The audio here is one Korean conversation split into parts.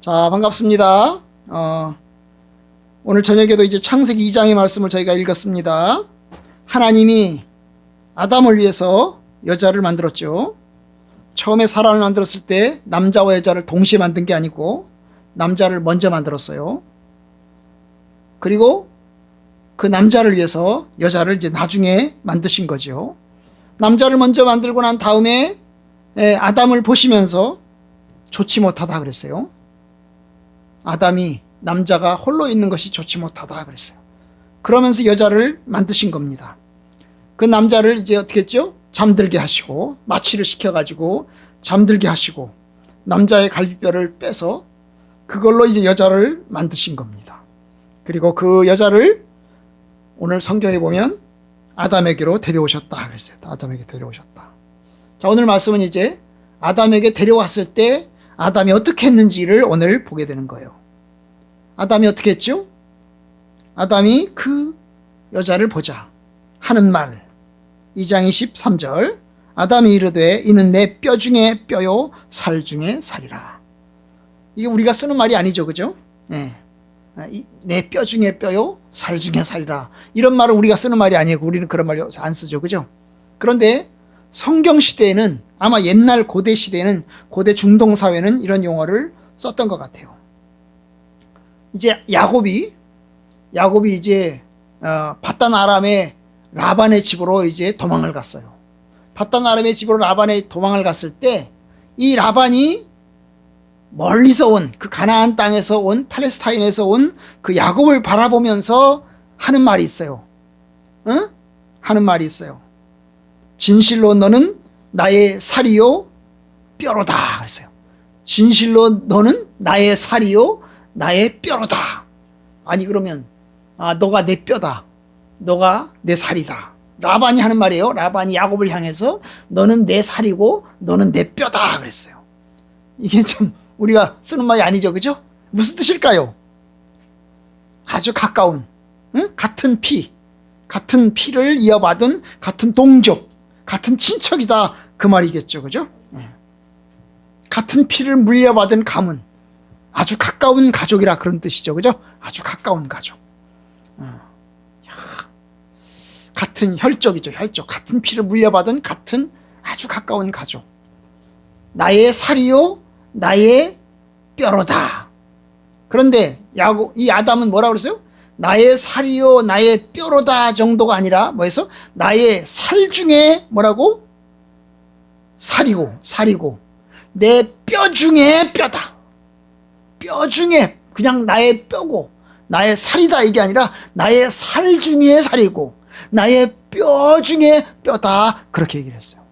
자, 반갑습니다. 오늘 저녁에도 이제 창세기 2장의 말씀을 저희가 읽었습니다. 하나님이 아담을 위해서 여자를 만들었죠. 처음에 사람을 만들었을 때 남자와 여자를 동시에 만든 게 아니고 남자를 먼저 만들었어요. 그리고 그 남자를 위해서 여자를 이제 나중에 만드신 거죠. 남자를 먼저 만들고 난 다음에 아담을 보시면서 좋지 못하다 그랬어요. 아담이 남자가 홀로 있는 것이 좋지 못하다 그랬어요. 그러면서 여자를 만드신 겁니다. 그 남자를 이제 어떻게 했죠? 잠들게 하시고 마취를 시켜가지고 잠들게 하시고 남자의 갈비뼈를 빼서 그걸로 이제 여자를 만드신 겁니다. 그리고 그 여자를 오늘 성경에 보면 아담에게로 데려오셨다 그랬어요. 아담에게 데려오셨다. 자, 오늘 말씀은 이제 아담에게 데려왔을 때 아담이 어떻게 했는지를 오늘 보게 되는 거예요. 아담이 어떻게 했죠? 아담이 그 여자를 보자 하는 말 2장 23절 아담이 이르되 이는 내 뼈 중에 뼈요 살 중에 살이라. 이게 우리가 쓰는 말이 아니죠, 그죠? 네. 내 뼈 중에 뼈요 살 중에 살이라. 이런 말은 우리가 쓰는 말이 아니고 우리는 그런 말 안 쓰죠, 그죠? 그런데 성경 시대에는 아마 옛날 고대 시대에는 고대 중동 사회는 이런 용어를 썼던 것 같아요. 이제 야곱이 이제 바단 아람의 라반의 집으로 이제 도망을 갔어요. 바단 아람의 집으로 라반의 도망을 갔을 때 이 라반이 멀리서 온 그 가나안 땅에서 온 팔레스타인에서 온 그 야곱을 바라보면서 하는 말이 있어요. 하는 말이 있어요. 진실로 너는 나의 살이요 뼈로다 그랬어요. 진실로 너는 나의 살이요 나의 뼈로다. 아니 그러면 너가 내 뼈다. 너가 내 살이다. 라반이 하는 말이에요. 라반이 야곱을 향해서 너는 내 살이고 너는 내 뼈다 그랬어요. 이게 좀 우리가 쓰는 말이 아니죠, 그죠? 무슨 뜻일까요? 아주 가까운 같은 같은 피를 이어받은 같은 동족, 같은 친척이다 그 말이겠죠, 그죠? 같은 피를 물려받은 가문, 아주 가까운 가족이라 그런 뜻이죠, 그죠? 아주 가까운 가족. 같은 혈족이죠, 혈족. 같은 피를 물려받은 같은 아주 가까운 가족. 나의 살이요, 나의 뼈로다. 그런데 이 아담은 뭐라고 그랬어요? 나의 살이요, 나의 뼈로다 정도가 아니라 뭐해서 나의 살 중에 뭐라고? 살이고 내 뼈 중에 뼈다. 뼈 중에 그냥 나의 뼈고 나의 살이다 이게 아니라 나의 살 중에 살이고 나의 뼈 중에 뼈다 그렇게 얘기를 했어요.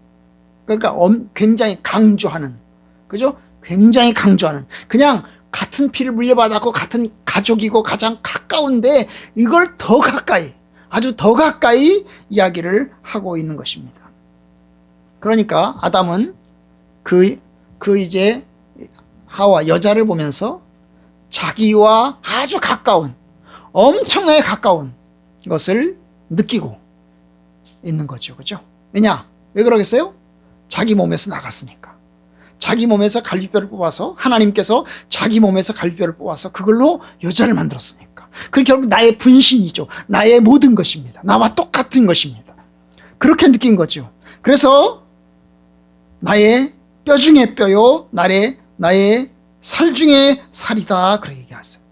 그러니까 굉장히 강조하는, 그죠? 굉장히 강조하는, 그냥 같은 피를 물려받았고 같은 가족이고 가장 가까운데 이걸 더 가까이, 아주 더 가까이 이야기를 하고 있는 것입니다. 그러니까 아담은 그 이제 하와 여자를 보면서 자기와 아주 가까운, 엄청나게 가까운 것을 느끼고 있는 거죠. 그죠? 왜냐? 왜 그러겠어요? 자기 몸에서 나갔으니까. 자기 몸에서 갈비뼈를 뽑아서 하나님께서 자기 몸에서 갈비뼈를 뽑아서 그걸로 여자를 만들었으니까. 그게 결국 나의 분신이죠. 나의 모든 것입니다. 나와 똑같은 것입니다. 그렇게 느낀 거죠. 그래서 나의 뼈 중에 뼈요, 나의 살 중에 살이다. 그렇게 얘기했어요.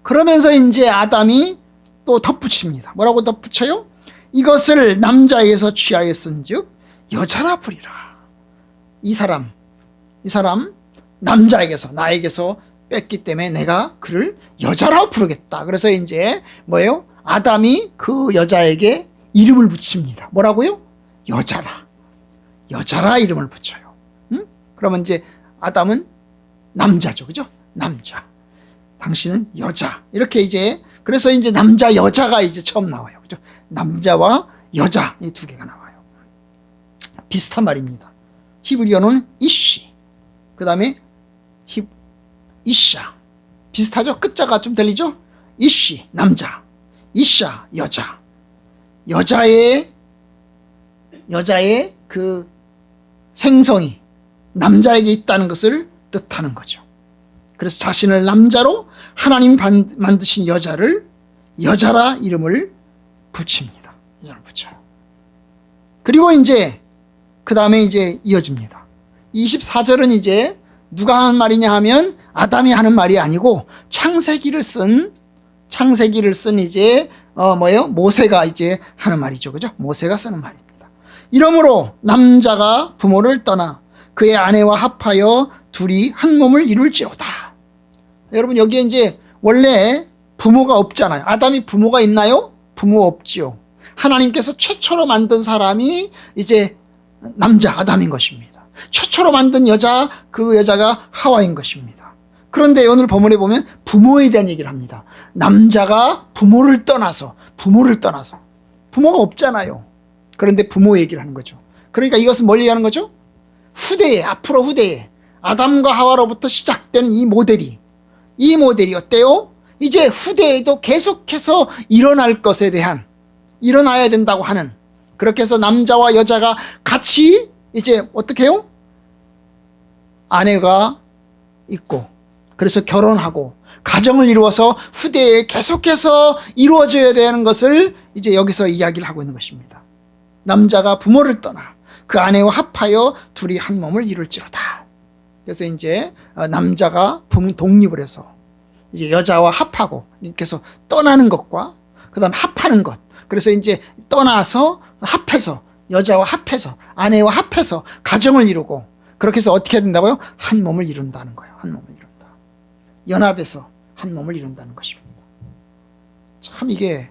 그러면서 이제 아담이 또 덧붙입니다. 뭐라고 덧붙여요? 이것을 남자에게서 취하였은즉 여자라 부리라. 이 사람 남자에게서 나에게서 뺐기 때문에 내가 그를 여자라 부르겠다. 그래서 이제 뭐예요? 아담이 그 여자에게 이름을 붙입니다. 뭐라고요? 여자라 이름을 붙여요. 그러면 이제 아담은 남자죠, 그죠? 남자. 당신은 여자. 이렇게 이제 그래서 이제 남자 여자가 이제 처음 나와요, 그죠? 남자와 여자 이 두 개가 나와요. 비슷한 말입니다. 히브리어는 이시, 그 다음에 이샤. 비슷하죠? 끝자가 좀 들리죠? 이시, 남자. 이샤, 여자. 여자의 그 생성이 남자에게 있다는 것을 뜻하는 거죠. 그래서 자신을 남자로 하나님 만드신 여자를 여자라 이름을 붙입니다. 여자를 붙여요. 그리고 이제 그 다음에 이제 이어집니다. 24절은 이제 누가 하는 말이냐 하면 아담이 하는 말이 아니고 창세기를 쓴 이제 모세가 이제 하는 말이죠. 그죠? 모세가 쓰는 말입니다. 이러므로 남자가 부모를 떠나 그의 아내와 합하여 둘이 한 몸을 이룰지어다. 여러분 여기에 이제 원래 부모가 없잖아요. 아담이 부모가 있나요? 부모 없지요. 하나님께서 최초로 만든 사람이 이제 남자 아담인 것입니다. 최초로 만든 여자, 그 여자가 하와인 것입니다. 그런데 오늘 본문에 보면 부모에 대한 얘기를 합니다. 남자가 부모를 떠나서 부모가 없잖아요. 그런데 부모 얘기를 하는 거죠. 그러니까 이것은 뭘 얘기하는 거죠? 앞으로 후대에 아담과 하와로부터 시작된 이 모델이 어때요? 이제 후대에도 계속해서 일어날 것에 대한, 일어나야 된다고 하는, 그렇게 해서 남자와 여자가 같이 이제 어떻게 해요? 아내가 있고, 그래서 결혼하고 가정을 이루어서 후대에 계속해서 이루어져야 되는 것을 이제 여기서 이야기를 하고 있는 것입니다. 남자가 부모를 떠나 그 아내와 합하여 둘이 한 몸을 이룰지어다. 그래서 이제 남자가 독립을 해서 이제 여자와 합하고 이렇게 해서 떠나는 것과 그 다음 합하는 것. 그래서 이제 떠나서 합해서 여자와 합해서 아내와 합해서 가정을 이루고 그렇게 해서 어떻게 해야 된다고요? 한 몸을 이룬다는 거예요. 한 몸을 이룬다. 연합해서 한 몸을 이룬다는 것입니다. 참 이게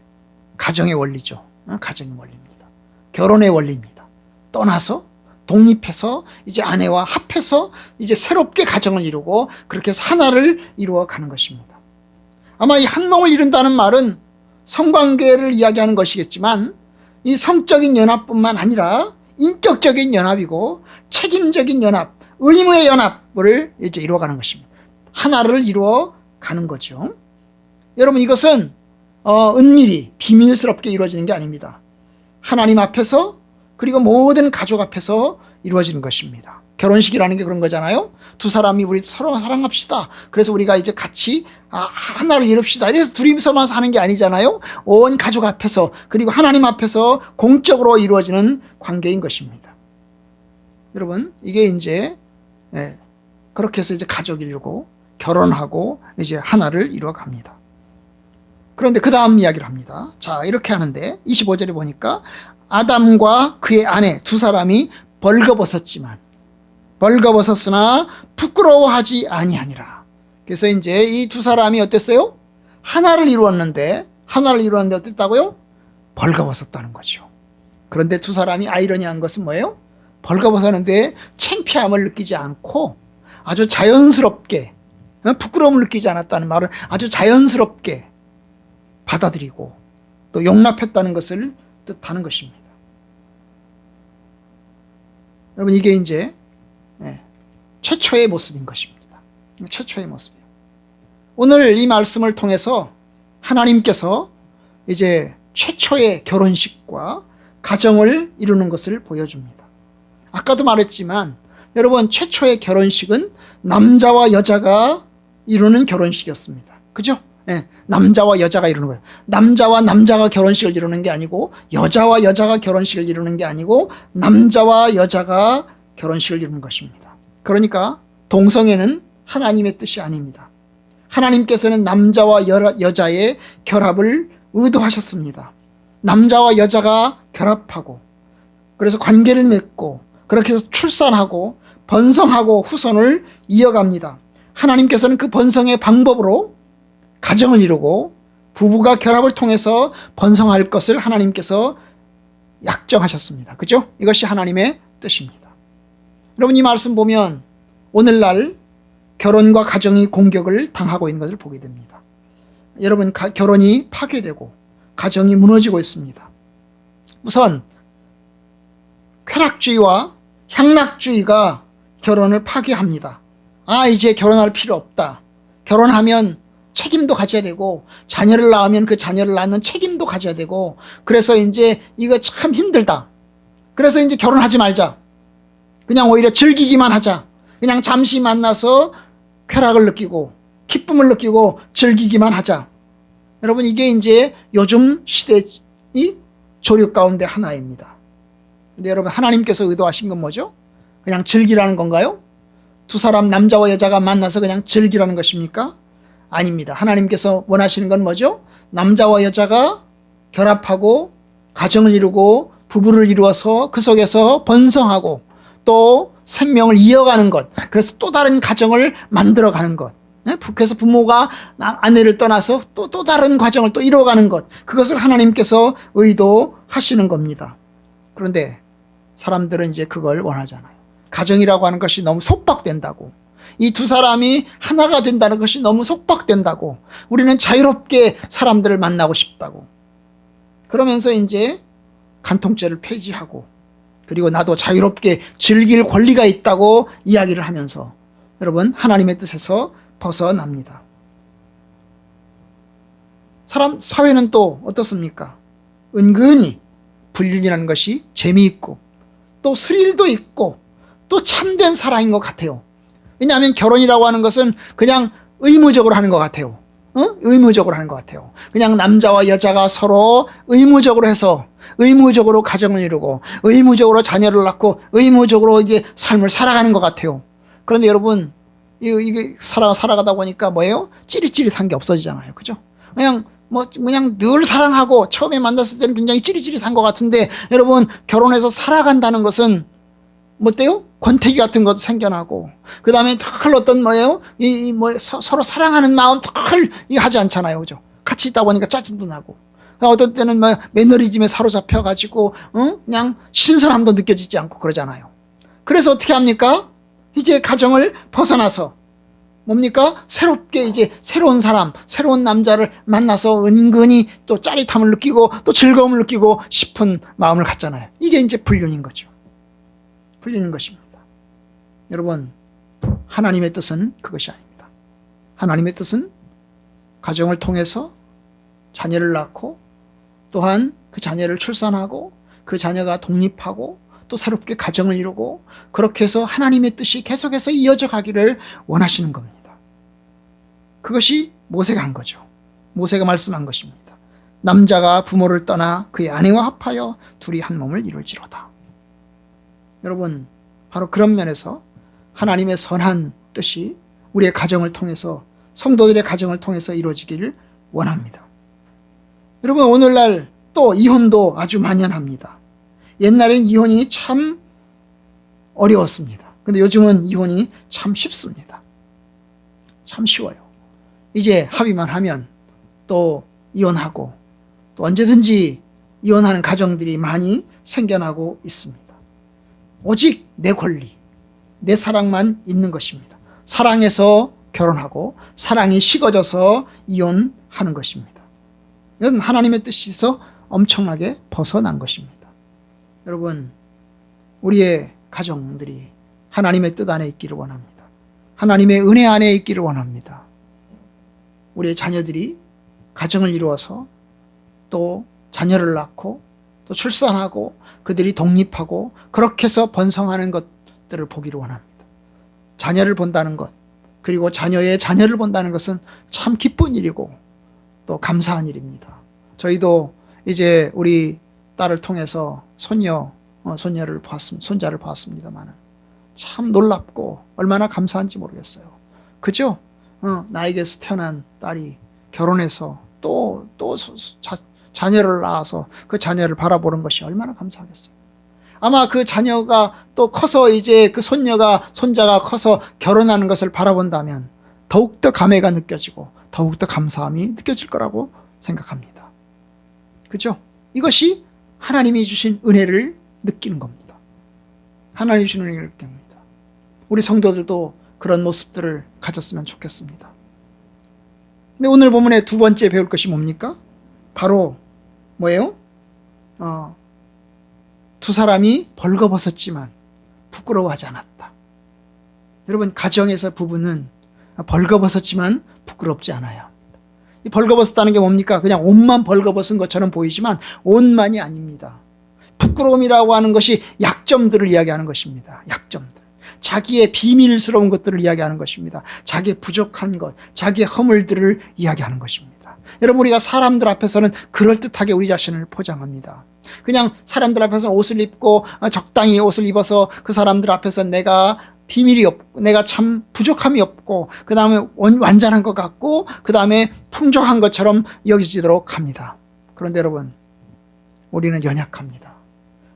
가정의 원리죠. 가정의 원리입니다. 결혼의 원리입니다. 떠나서 독립해서 이제 아내와 합해서 이제 새롭게 가정을 이루고 그렇게 해서 하나를 이루어 가는 것입니다. 아마 이 한 몸을 이룬다는 말은 성관계를 이야기하는 것이겠지만 이 성적인 연합뿐만 아니라 인격적인 연합이고 책임적인 연합, 의무의 연합을 이제 이루어가는 것입니다. 하나를 이루어 가는 거죠. 여러분 이것은 은밀히 비밀스럽게 이루어지는 게 아닙니다. 하나님 앞에서 그리고 모든 가족 앞에서 이루어지는 것입니다. 결혼식이라는 게 그런 거잖아요. 두 사람이 우리 서로 사랑합시다. 그래서 우리가 이제 같이 하나를 이룹시다. 이래서 둘이서만 사는 게 아니잖아요. 온 가족 앞에서 그리고 하나님 앞에서 공적으로 이루어지는 관계인 것입니다. 여러분 이게 이제 그렇게 해서 이제 가족을 이루고 결혼하고 이제 하나를 이루어 갑니다. 그런데 그 다음 이야기를 합니다. 자 이렇게 하는데 25절에 보니까 아담과 그의 아내 두 사람이 벌거벗었으나 부끄러워하지 아니하니라. 그래서 이제 이 두 사람이 어땠어요? 하나를 이루었는데 어땠다고요? 벌거벗었다는 거죠. 그런데 두 사람이 아이러니한 것은 뭐예요? 벌거벗었는데 창피함을 느끼지 않고 아주 자연스럽게, 부끄러움을 느끼지 않았다는 말은 아주 자연스럽게 받아들이고 또 용납했다는 것을 뜻하는 것입니다. 여러분 이게 이제 최초의 모습인 것입니다. 최초의 모습이에요. 오늘 이 말씀을 통해서 하나님께서 이제 최초의 결혼식과 가정을 이루는 것을 보여줍니다. 아까도 말했지만 여러분 최초의 결혼식은 남자와 여자가 이루는 결혼식이었습니다. 그죠? 남자와 여자가 이루는 거예요. 남자와 남자가 결혼식을 이루는 게 아니고 여자와 여자가 결혼식을 이루는 게 아니고 남자와 여자가 결혼식을 이루는 것입니다. 그러니까 동성애는 하나님의 뜻이 아닙니다. 하나님께서는 남자와 여자의 결합을 의도하셨습니다. 남자와 여자가 결합하고 그래서 관계를 맺고 그렇게 해서 출산하고 번성하고 후손을 이어갑니다. 하나님께서는 그 번성의 방법으로 가정을 이루고 부부가 결합을 통해서 번성할 것을 하나님께서 약정하셨습니다. 그죠? 이것이 하나님의 뜻입니다. 여러분 이 말씀 보면 오늘날 결혼과 가정이 공격을 당하고 있는 것을 보게 됩니다. 여러분 결혼이 파괴되고 가정이 무너지고 있습니다. 우선 쾌락주의와 향락주의가 결혼을 파괴합니다. 이제 결혼할 필요 없다. 결혼하면 책임도 가져야 되고 자녀를 낳으면 그 자녀를 낳는 책임도 가져야 되고 그래서 이제 이거 참 힘들다. 그래서 이제 결혼하지 말자. 그냥 오히려 즐기기만 하자. 그냥 잠시 만나서 쾌락을 느끼고 기쁨을 느끼고 즐기기만 하자. 여러분, 이게 이제 요즘 시대의 조류 가운데 하나입니다. 근데 여러분, 하나님께서 의도하신 건 뭐죠? 그냥 즐기라는 건가요? 두 사람, 남자와 여자가 만나서 그냥 즐기라는 것입니까? 아닙니다. 하나님께서 원하시는 건 뭐죠? 남자와 여자가 결합하고 가정을 이루고 부부를 이루어서 그 속에서 번성하고 또 생명을 이어가는 것, 그래서 또 다른 가정을 만들어가는 것, 그래서 부모가 아내를 떠나서 또 다른 과정을 또 이뤄가는 것, 그것을 하나님께서 의도하시는 겁니다. 그런데 사람들은 이제 그걸 원하잖아요. 가정이라고 하는 것이 너무 속박된다고, 이 두 사람이 하나가 된다는 것이 너무 속박된다고, 우리는 자유롭게 사람들을 만나고 싶다고, 그러면서 이제 간통죄를 폐지하고, 그리고 나도 자유롭게 즐길 권리가 있다고 이야기를 하면서 여러분, 하나님의 뜻에서 벗어납니다. 사회는 또 어떻습니까? 은근히 불륜이라는 것이 재미있고 또 스릴도 있고 또 참된 사랑인 것 같아요. 왜냐하면 결혼이라고 하는 것은 그냥 의무적으로 하는 것 같아요. 의무적으로 하는 것 같아요. 그냥 남자와 여자가 서로 의무적으로 해서 의무적으로 가정을 이루고 의무적으로 자녀를 낳고 의무적으로 이제 삶을 살아가는 것 같아요. 그런데 여러분, 이게 살아가다 보니까 뭐예요? 찌릿찌릿한 게 없어지잖아요. 그죠? 그냥 늘 사랑하고 처음에 만났을 때는 굉장히 찌릿찌릿한 것 같은데, 여러분, 결혼해서 살아간다는 것은 뭐 어때요? 권태기 같은 것도 생겨나고, 그 다음에 털 어떤 뭐예요? 서로 사랑하는 마음 털 하지 않잖아요. 그죠? 같이 있다 보니까 짜증도 나고, 어떤 때는 매너리즘에 사로잡혀가지고, 그냥 신선함도 느껴지지 않고 그러잖아요. 그래서 어떻게 합니까? 이제 가정을 벗어나서 뭡니까? 새롭게 이제 새로운 사람, 새로운 남자를 만나서 은근히 또 짜릿함을 느끼고 또 즐거움을 느끼고 싶은 마음을 갖잖아요. 이게 이제 불륜인 거죠. 불륜인 것입니다. 여러분, 하나님의 뜻은 그것이 아닙니다. 하나님의 뜻은 가정을 통해서 자녀를 낳고 또한 그 자녀를 출산하고 그 자녀가 독립하고 또 새롭게 가정을 이루고 그렇게 해서 하나님의 뜻이 계속해서 이어져 가기를 원하시는 겁니다. 그것이 모세가 한 거죠. 모세가 말씀한 것입니다. 남자가 부모를 떠나 그의 아내와 합하여 둘이 한 몸을 이룰지로다. 여러분, 바로 그런 면에서 하나님의 선한 뜻이 우리의 가정을 통해서, 성도들의 가정을 통해서 이루어지기를 원합니다. 여러분, 오늘날 또 이혼도 아주 만연합니다. 옛날엔 이혼이 참 어려웠습니다. 근데 요즘은 이혼이 참 쉽습니다. 참 쉬워요. 이제 합의만 하면 또 이혼하고 또 언제든지 이혼하는 가정들이 많이 생겨나고 있습니다. 오직 내 권리, 내 사랑만 있는 것입니다. 사랑해서 결혼하고 사랑이 식어져서 이혼하는 것입니다. 이건 하나님의 뜻에서 엄청나게 벗어난 것입니다. 여러분, 우리의 가정들이 하나님의 뜻 안에 있기를 원합니다. 하나님의 은혜 안에 있기를 원합니다. 우리의 자녀들이 가정을 이루어서 또 자녀를 낳고 또 출산하고 그들이 독립하고 그렇게 해서 번성하는 것들을 보기를 원합니다. 자녀를 본다는 것, 그리고 자녀의 자녀를 본다는 것은 참 기쁜 일이고 또 감사한 일입니다. 저희도 이제 우리 딸을 통해서 손자를 봤습니다만 참 놀랍고 얼마나 감사한지 모르겠어요. 그죠? 나에게서 태어난 딸이 결혼해서 또 자녀를 낳아서 그 자녀를 바라보는 것이 얼마나 감사하겠어요. 아마 그 자녀가 또 커서 이제 그 손자가 커서 결혼하는 것을 바라본다면 더욱더 감회가 느껴지고 더욱더 감사함이 느껴질 거라고 생각합니다. 그죠? 이것이 하나님이 주신 은혜를 느끼는 겁니다. 하나님이 주신 은혜를 느낍니다. 우리 성도들도 그런 모습들을 가졌으면 좋겠습니다. 근데 오늘 본문의 두 번째 배울 것이 뭡니까? 바로 뭐예요? 두 사람이 벌거벗었지만 부끄러워하지 않았다. 여러분, 가정에서 부부는 벌거벗었지만 부끄럽지 않아요. 이 벌거벗었다는 게 뭡니까? 그냥 옷만 벌거벗은 것처럼 보이지만 옷만이 아닙니다. 부끄러움이라고 하는 것이 약점들을 이야기하는 것입니다. 약점들. 자기의 비밀스러운 것들을 이야기하는 것입니다. 자기의 부족한 것, 자기의 허물들을 이야기하는 것입니다. 여러분, 우리가 사람들 앞에서는 그럴듯하게 우리 자신을 포장합니다. 그냥 사람들 앞에서 옷을 입고 적당히 옷을 입어서 그 사람들 앞에서 내가 비밀이 없고 내가 참 부족함이 없고 그 다음에 완전한 것 같고 그 다음에 풍족한 것처럼 여기지도록 합니다. 그런데 여러분, 우리는 연약합니다.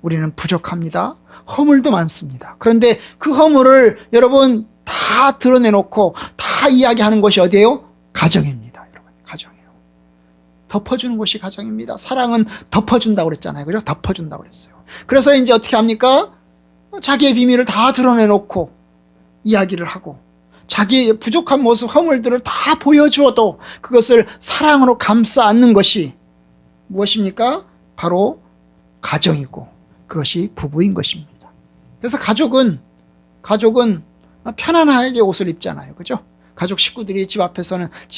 우리는 부족합니다. 허물도 많습니다. 그런데 그 허물을 여러분 다 드러내놓고 다 이야기하는 것이 어디예요? 가정입니다. 여러분, 가정이에요. 덮어주는 것이 가정입니다. 사랑은 덮어준다고 그랬잖아요. 그죠? 덮어준다고 그랬어요. 그래서 이제 어떻게 합니까? 자기의 비밀을 다 드러내놓고 이야기를 하고 자기의 부족한 모습, 허물들을 다 보여주어도 그것을 사랑으로 감싸 안는 것이 무엇입니까? 바로 가정이고 그것이 부부인 것입니다. 그래서 가족은 편안하게 옷을 입잖아요. 그죠? 가족 식구들이 집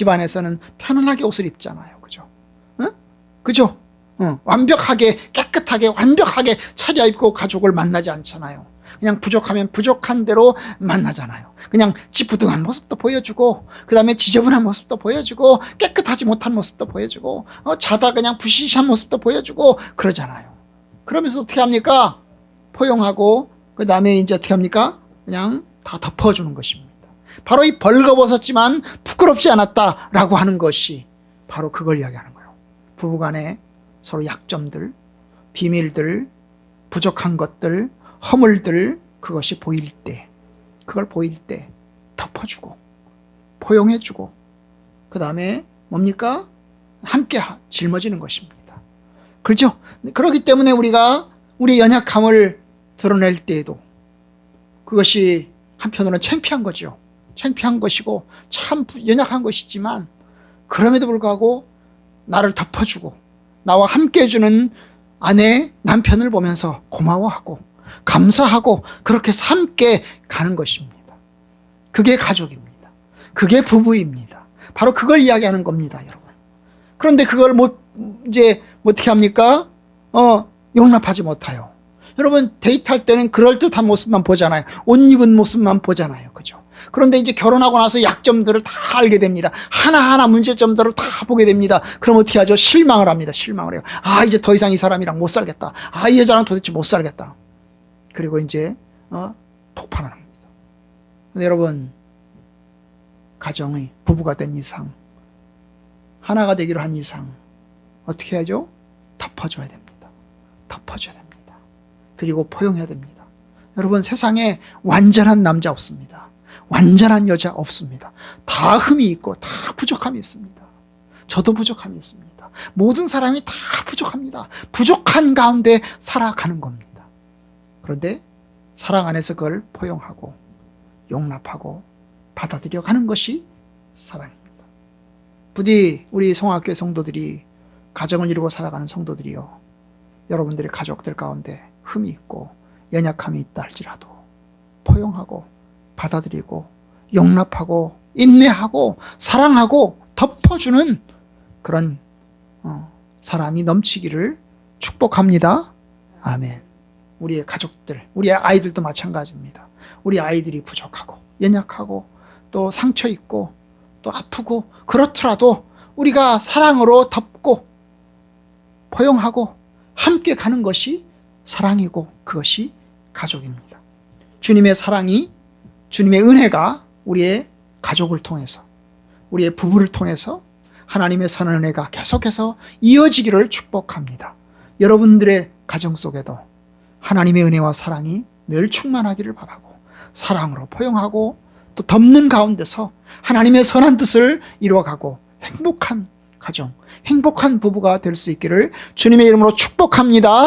안에서는 편안하게 옷을 입잖아요. 그죠? 응? 그죠? 완벽하게, 깨끗하게, 완벽하게 차려입고 가족을 만나지 않잖아요. 그냥 부족하면 부족한 대로 만나잖아요. 그냥 찌뿌둥한 모습도 보여주고 그 다음에 지저분한 모습도 보여주고 깨끗하지 못한 모습도 보여주고 자다 그냥 부시시한 모습도 보여주고 그러잖아요. 그러면서 어떻게 합니까? 포용하고 그 다음에 이제 어떻게 합니까? 그냥 다 덮어주는 것입니다. 바로 이 벌거벗었지만 부끄럽지 않았다라고 하는 것이 바로 그걸 이야기하는 거예요. 부부간에 서로 약점들, 비밀들, 부족한 것들, 허물들, 그것이 보일 때, 그걸 보일 때 덮어주고 포용해주고 그 다음에 뭡니까? 함께 짊어지는 것입니다. 그렇죠? 그렇기 때문에 우리가 우리의 연약함을 드러낼 때에도 그것이 한편으로는 창피한 거죠. 창피한 것이고 참 연약한 것이지만 그럼에도 불구하고 나를 덮어주고 나와 함께 해주는 아내, 남편을 보면서 고마워하고 감사하고 그렇게 해서 함께 가는 것입니다. 그게 가족입니다. 그게 부부입니다. 바로 그걸 이야기하는 겁니다, 여러분. 그런데 그걸 이제 어떻게 합니까? 용납하지 못해요. 여러분, 데이트할 때는 그럴듯한 모습만 보잖아요. 옷 입은 모습만 보잖아요. 그죠? 그런데 이제 결혼하고 나서 약점들을 다 알게 됩니다. 하나하나 문제점들을 다 보게 됩니다. 그럼 어떻게 하죠? 실망을 합니다. 실망을 해요. 아, 이제 더 이상 이 사람이랑 못 살겠다. 아, 이 여자랑 도대체 못 살겠다. 그리고 이제 폭발을 합니다. 근데 여러분, 가정의 부부가 된 이상, 하나가 되기로 한 이상 어떻게 해야죠? 덮어줘야 됩니다. 덮어줘야 됩니다. 그리고 포용해야 됩니다. 여러분, 세상에 완전한 남자 없습니다. 완전한 여자 없습니다. 다 흠이 있고 다 부족함이 있습니다. 저도 부족함이 있습니다. 모든 사람이 다 부족합니다. 부족한 가운데 살아가는 겁니다. 그런데 사랑 안에서 그걸 포용하고 용납하고 받아들여 가는 것이 사랑입니다. 부디 우리 성화교회 성도들이, 가정을 이루고 살아가는 성도들이요, 여러분들의 가족들 가운데 흠이 있고 연약함이 있다 할지라도 포용하고 받아들이고 용납하고 인내하고 사랑하고 덮어주는 그런 사랑이 넘치기를 축복합니다. 아멘. 우리의 가족들, 우리의 아이들도 마찬가지입니다. 우리 아이들이 부족하고 연약하고 또 상처 있고 또 아프고 그렇더라도 우리가 사랑으로 덮고 포용하고 함께 가는 것이 사랑이고 그것이 가족입니다. 주님의 사랑이, 주님의 은혜가 우리의 가족을 통해서, 우리의 부부를 통해서 하나님의 선한 은혜가 계속해서 이어지기를 축복합니다. 여러분들의 가정 속에도 하나님의 은혜와 사랑이 늘 충만하기를 바라고, 사랑으로 포용하고 또 덮는 가운데서 하나님의 선한 뜻을 이루어가고 행복한 가정, 행복한 부부가 될 수 있기를 주님의 이름으로 축복합니다.